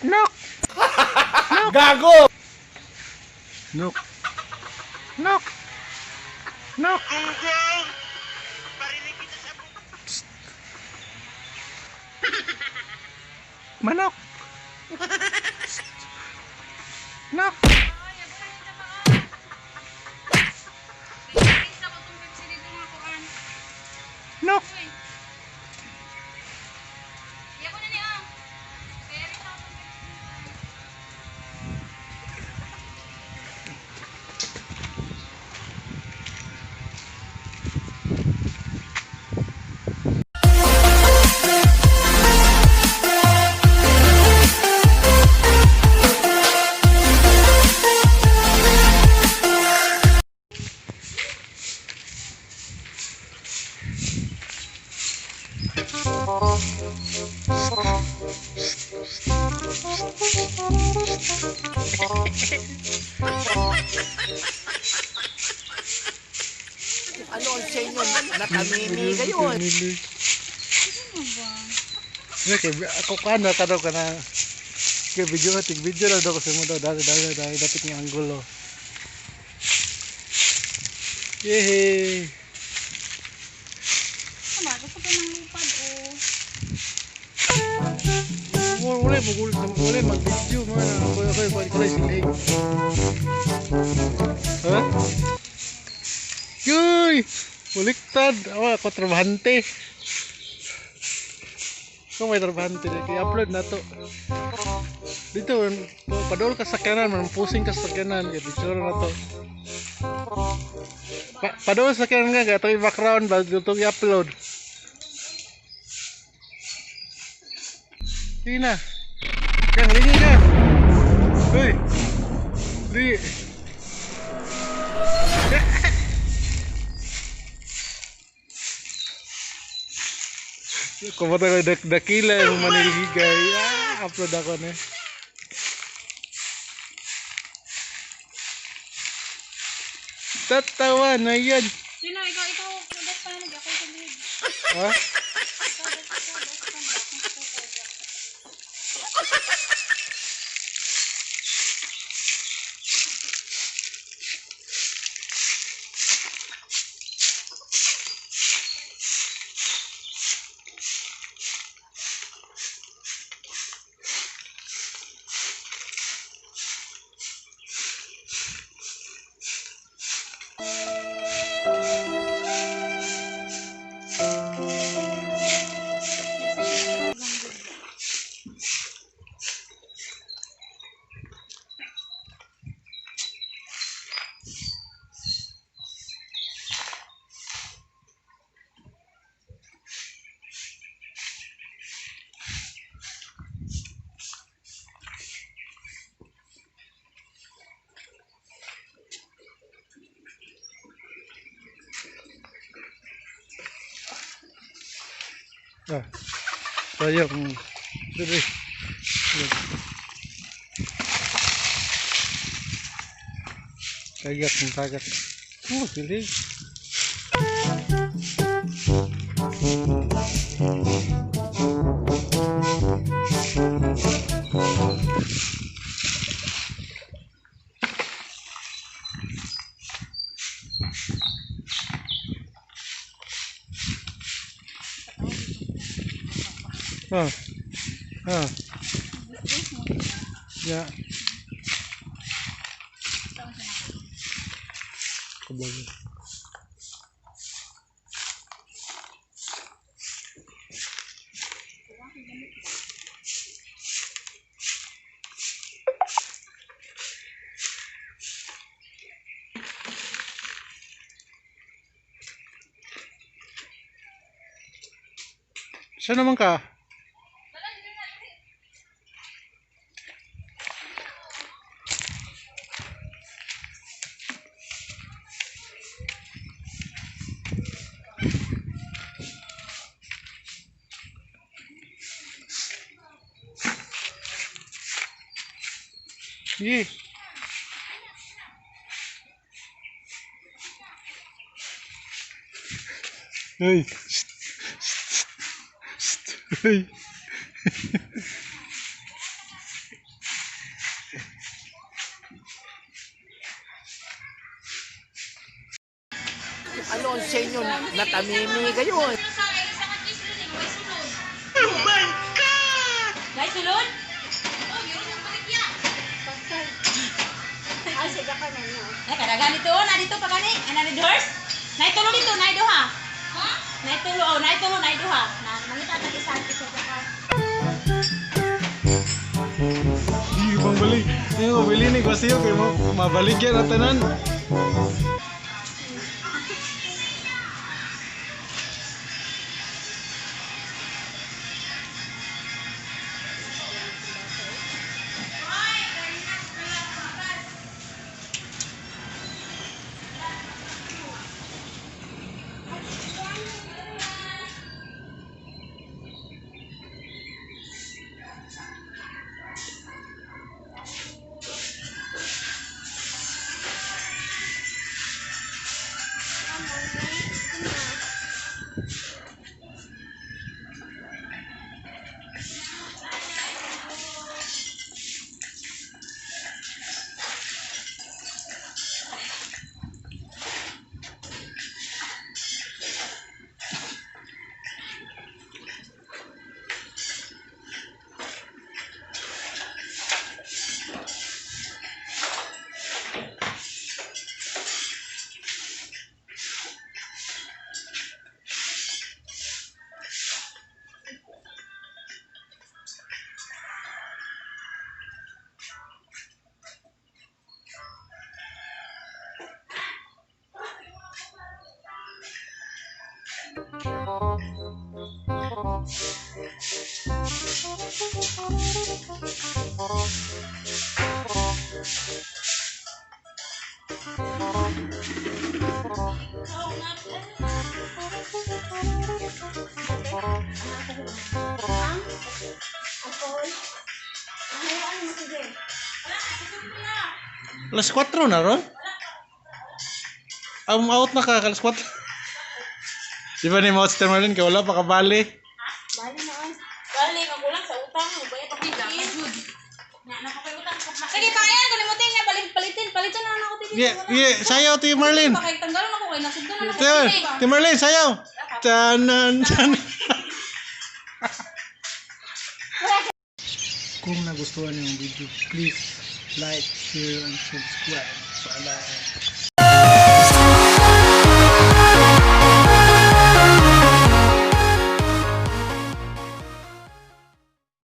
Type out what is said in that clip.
Nok! Gago! Nok! Nok! Nok! Manok! Nok! Nok! Ano ang sa inyo? Nakamimi kayo. Ako kana ka na kaya video lang daw ko sa mo daw dahil dapat ng anggulo. Yehey! Tama, gusto ko ng lipad Wala mag-video man. Ako sila. Ha? Yuy! Baliktad! Ako trabahante. Kung may trabahante na, i-upload na to. Dito, padol ka sa kanan, pusing ka sa kanan, picture na to. Padol sa kanan nga, ito yung background, bago ito i-upload. Sige na. Yang, ligi ka. Uy! Ligi. Kumata ko dakila yung maniligay. Upload ako na. Tatawa na yan. Sino? Ikaw, dapat pa nag ako sa lead. Ha? Sayang. Dili. Kagak. Sili. Ya. Kebagus. Saan naman ka? Sige. Hey. Hey. natamimi gayon. Guys, sulod? Oh, yun yung baligya. Ay, sige ka na niyo. Ay, kadagan dito. Na dito pa gani. Ano ni doors? Naitulo dito, naido ha. Ha? Naitulo, naido ha. Mangita ta isa sa ka. Hindi bang balik. Hindi ko bili ni Kwasiyo kay mabalik yan at tanan. Alas 4 na ron? Ang out na ka, alas 4. Di ba ni Monster Marlin kaya wala pa kabali? Bali na ay. Bali, magulang sa utang. Bayad pa kita. Sige, payan. Kalimutin niya. Palitin na ako. Sayaw, Ti Marlin. Pakitanggalan ako kayo. Nasugdan na ako. Ti Marlin, sayaw. Tanan. Kung nagustuhan niyo ang video, please like, share, and subscribe. Paalam.